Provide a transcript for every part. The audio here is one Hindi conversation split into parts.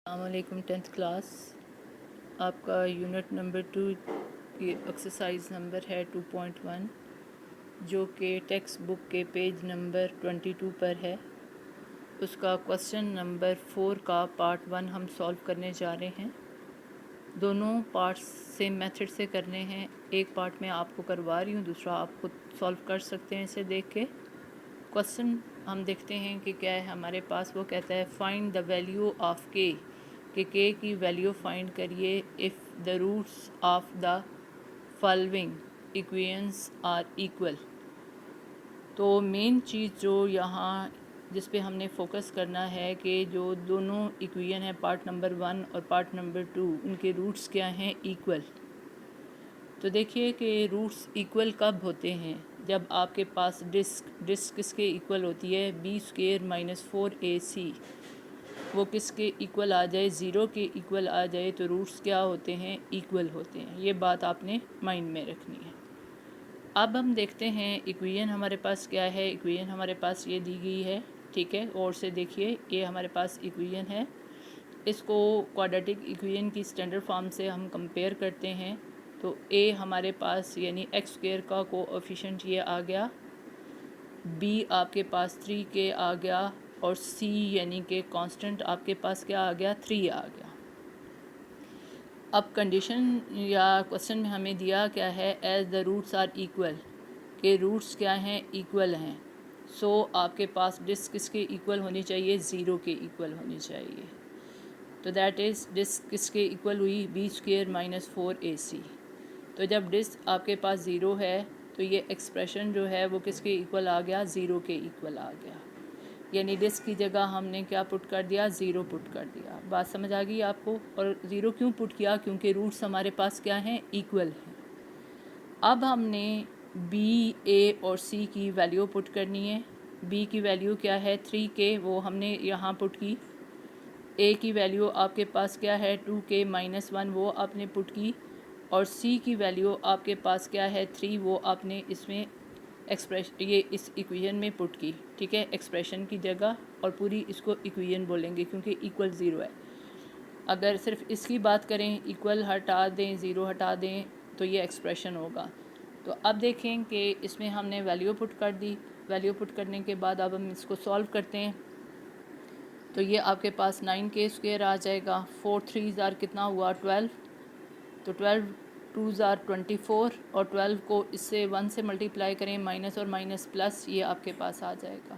अस्सलामुअलैकुम। 10th क्लास आपका यूनिट नंबर 2 की एक्सरसाइज नंबर है 2.1 जो कि टेक्स्ट बुक के पेज नंबर 22 पर है। उसका क्वेश्चन नंबर 4 का पार्ट 1 हम सॉल्व करने जा रहे हैं। दोनों पार्ट्स सेम मेथड से करने हैं। एक पार्ट में आपको करवा रही हूँ, दूसरा आप खुद सॉल्व कर सकते हैं इसे देख के। क्वेश्चन हम देखते हैं कि क्या है हमारे पास। वो कहता है find the value of k k की वैल्यू फाइंड करिए if the roots of the following equations are equal. तो मेन चीज़ जो यहाँ जिस पे हमने फोकस करना है कि जो दोनों इक्वेशन है पार्ट नंबर 1 और पार्ट नंबर 2, उनके रूट्स क्या हैं, इक्वल। तो देखिए कि रूट्स इक्वल कब होते हैं, जब आपके पास डिस्क किसके इक्वल होती है, b² - 4ac वो किसके इक्वल आ जाए, ज़ीरो के इक्वल आ जाए तो रूट्स क्या होते हैं, इक्वल होते हैं। ये बात आपने माइंड में रखनी है। अब हम देखते हैं इक्वेशन हमारे पास क्या है। इक्वेशन हमारे पास ये दी गई है, ठीक है। और से देखिए ये हमारे पास इक्वेशन है। इसको क्वाड्रेटिक इक्वेशन की स्टैंडर्ड फॉर्म से हम कंपेयर करते हैं तो ए हमारे पास यानी x² का कोएफिशिएंट ये आ गया, b आपके पास 3k आ गया और c यानी कि कांस्टेंट आपके पास क्या आ गया, 3 आ गया। अब कंडीशन या क्वेश्चन में हमें दिया क्या है, as the roots are equal, k roots क्या हैं, इक्वल हैं। सो आपके पास डिस्क किसके इक्वल होनी चाहिए, ज़ीरो के इक्वल होनी चाहिए। तो दैट इज़ डिस्क किसके इक्वल हुई, b² - 4ac। तो जब डिस्क आपके पास ज़ीरो है तो ये एक्सप्रेशन जो है वो किसके इक्वल आ गया, ज़ीरो के इक्वल आ गया। यानी डिस्क की जगह हमने क्या पुट कर दिया, ज़ीरो पुट कर दिया। बात समझ आ गई आपको। और ज़ीरो क्यों पुट किया, क्योंकि रूट्स हमारे पास क्या हैं, इक्वल हैं। अब हमने बी, ए और सी की वैल्यू पुट करनी है। बी की वैल्यू क्या है, 3k, वो हमने यहाँ पुट की। ए की वैल्यू आपके पास क्या है, 2k - 1, वो आपने पुट की। और सी की वैल्यू आपके पास क्या है, 3, वो आपने इसमें ये इस इक्वेशन में पुट की, ठीक है, एक्सप्रेशन की जगह। और पूरी इसको इक्वेशन बोलेंगे क्योंकि इक्वल ज़ीरो है। अगर सिर्फ इसकी बात करें, इक्वल हटा दें, ज़ीरो हटा दें, तो ये एक्सप्रेशन होगा। तो अब देखें कि इसमें हमने वैल्यू पुट कर दी। वैल्यू पुट करने के बाद अब हम इसको सॉल्व करते हैं। तो ये आपके पास 9k² आ जाएगा। 4 3 कितना हुआ, 12। तो 12 2 24 और 12 को इससे 1 से मल्टीप्लाई करें, माइनस और माइनस प्लस, ये आपके पास आ जाएगा।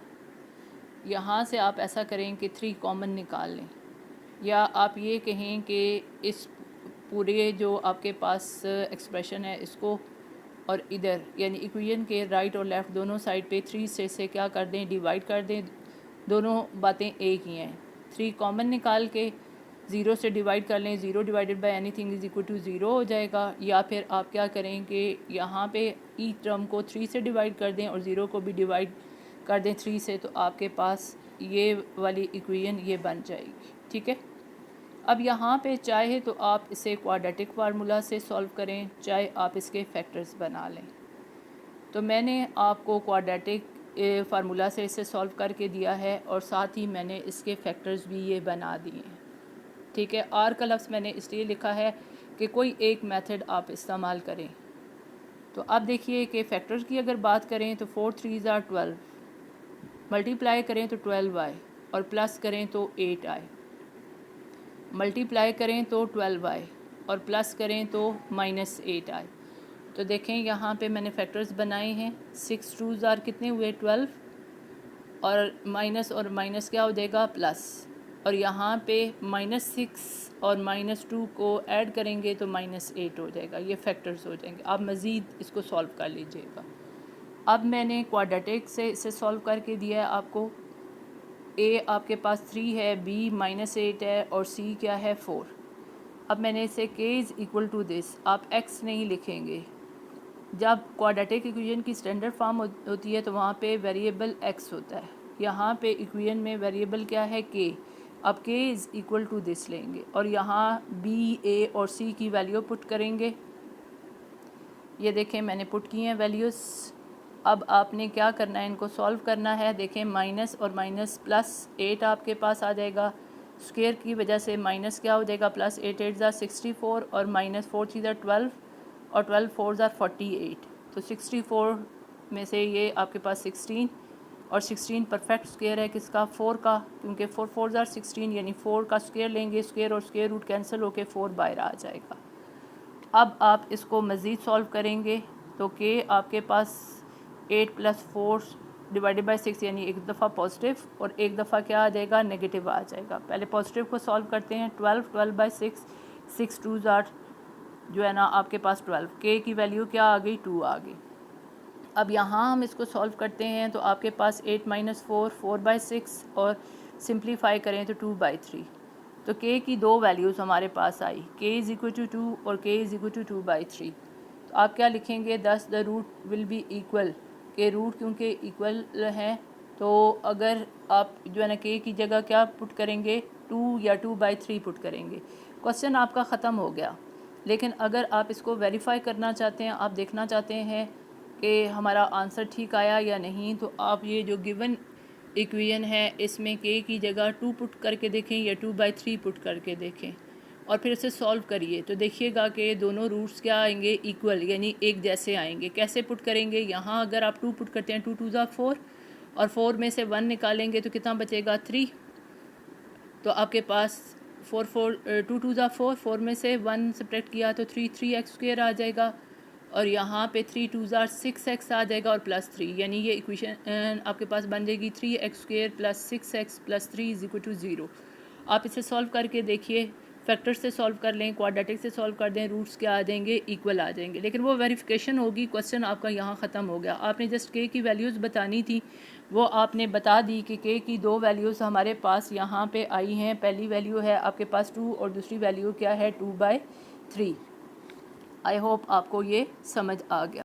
यहाँ से आप ऐसा करें कि 3 कॉमन निकाल लें, या आप ये कहें कि इस पूरे जो आपके पास एक्सप्रेशन है इसको और इधर यानी इक्वेशन के राइट और लेफ़्ट दोनों साइड पे 3 से क्या कर दें, डिवाइड कर दें। दोनों बातें एक ही हैं। 3 कॉमन निकाल के 0 से डिवाइड कर लें, 0 divided by anything is equal to 0 हो जाएगा। या फिर आप क्या करें कि यहाँ पे ई टर्म को 3 से डिवाइड कर दें और 0 को भी डिवाइड कर दें 3 से, तो आपके पास ये वाली इक्वेशन ये बन जाएगी, ठीक है। अब यहाँ पे चाहे तो आप इसे क्वाड्रेटिक फार्मूला से सॉल्व करें, चाहे आप इसके फैक्टर्स बना लें। तो मैंने आपको क्वाड्रेटिक फार्मूला से इसे सॉल्व करके दिया है और साथ ही मैंने इसके फैक्टर्स भी ये बना दिए हैं, ठीक है। आर का लफ्ज़ मैंने इसलिए लिखा है कि कोई एक मेथड आप इस्तेमाल करें। तो अब देखिए कि फैक्टर्स की अगर बात करें तो 4 3 12, मल्टीप्लाई करें तो 12 आए और प्लस करें तो 8 आए। मल्टीप्लाई करें तो 12 आए और प्लस करें तो -8 आए। तो देखें यहाँ पे मैंने फैक्टर्स बनाए हैं। 6 2 कितने हुए, 12, और माइनस क्या हो जाएगा, प्लस। और यहाँ पे -6 और -2 को ऐड करेंगे तो -8 हो जाएगा। ये फैक्टर्स हो जाएंगे। आप मज़ीद इसको सॉल्व कर लीजिएगा। अब मैंने क्वाड्रेटिक से इसे सॉल्व करके दिया है आपको। ए आपके पास 3 है, बी -8 है और सी क्या है, 4। अब मैंने इसे के इज़ इक्वल टू दिस, आप एक्स नहीं लिखेंगे। जब क्वाड्रेटिक इक्वेशन की स्टैंडर्ड फॉर्म होती है तो वहाँ पे वेरिएबल एक्स होता है। यहाँ पे इक्वेशन में वेरिएबल क्या है, के। अब के इज़ इक्वल टू दिस लेंगे और यहाँ बी, ए और सी की वैल्यू पुट करेंगे। ये देखें मैंने पुट की हैं वैल्यूज़। अब आपने क्या करना है, इनको सॉल्व करना है। देखें माइनस और माइनस प्लस 8 आपके पास आ जाएगा। स्क्वायर की वजह से माइनस क्या हो जाएगा, प्लस 8 8 ज़ा 64 और माइनस 4 3 ज़ा 12 और 12 4 ज़ा 48। तो 64 में से ये आपके पास 16 और 16 परफेक्ट स्क्वायर है किसका, 4 का, क्योंकि 4 4 ज़ा 16 यानी 4 का स्क्वायर लेंगे, स्क्वायर और स्क्वायर रूट कैंसिल होकर 4 बाहर आ जाएगा। अब आप इसको मज़ीद सॉल्व करेंगे तो के आपके पास 8 + 4 डिवाइडेड बाई 6 यानी एक दफ़ा पॉजिटिव और एक दफ़ा क्या आ जाएगा, नेगेटिव आ जाएगा। पहले पॉजिटिव को सॉल्व करते हैं, 12 12 बाई 6 6 2 ज़ाट जो है ना आपके पास 12, के की वैल्यू क्या आ गई, 2 आ गई। अब यहाँ हम इसको सॉल्व करते हैं तो आपके पास 8 - 4 4 बाई 6 और सिंप्लीफाई करें तो 2 बाई 3। तो के की दो वैल्यूज़ हमारे पास आई, के इज़ इक्वल टू 2 और के इज़ इक्वल टू 2 बाई 3। तो आप क्या लिखेंगे, thus the root will be equal, k root क्योंकि इक्वल हैं तो अगर आप जो है ना के की जगह क्या पुट करेंगे, 2 या 2 बाई 3 पुट करेंगे। क्वेश्चन आपका ख़त्म हो गया। लेकिन अगर आप इसको वेरीफाई करना चाहते हैं, आप देखना चाहते हैं कि हमारा आंसर ठीक आया या नहीं, तो आप ये जो गिवन इक्वेशन है इसमें के की जगह 2 पुट करके देखें या 2 बाई 3 पुट करके देखें और फिर इसे सॉल्व करिए तो देखिएगा कि दोनों रूट्स क्या आएंगे, इक्वल यानी एक जैसे आएंगे। कैसे पुट करेंगे, यहाँ अगर आप 2 पुट करते हैं 2 2 ज़ा 4 और 4 में से 1 निकालेंगे तो कितना बचेगा, 3। तो आपके पास 4 4 2 2 ज़ा 4, 4 में से 1 सब्ट्रैक्ट किया तो 3 3x स्क्वायर आ जाएगा और यहाँ पे 3 2 ज़ा 6x आ जाएगा और प्लस 3, यानी ये इक्वेशन आपके पास बन जाएगी 3x square plus 6x plus 3 is equal to 0। आप इसे सॉल्व करके देखिए, फैक्टर से सॉल्व कर लें, क्वाड्रेटिक से सॉल्व कर दें, रूट्स क्या आ जाएंगे, इक्वल आ जाएंगे। लेकिन वो वेरिफिकेशन होगी, क्वेश्चन आपका यहाँ ख़त्म हो गया। आपने जस्ट के की वैल्यूज़ बतानी थी, वो आपने बता दी कि के की दो वैल्यूज़ हमारे पास यहाँ पे आई हैं। पहली वैल्यू है आपके पास 2 और दूसरी वैल्यू क्या है, 2 बाई 3। आई होप आपको ये समझ आ गया।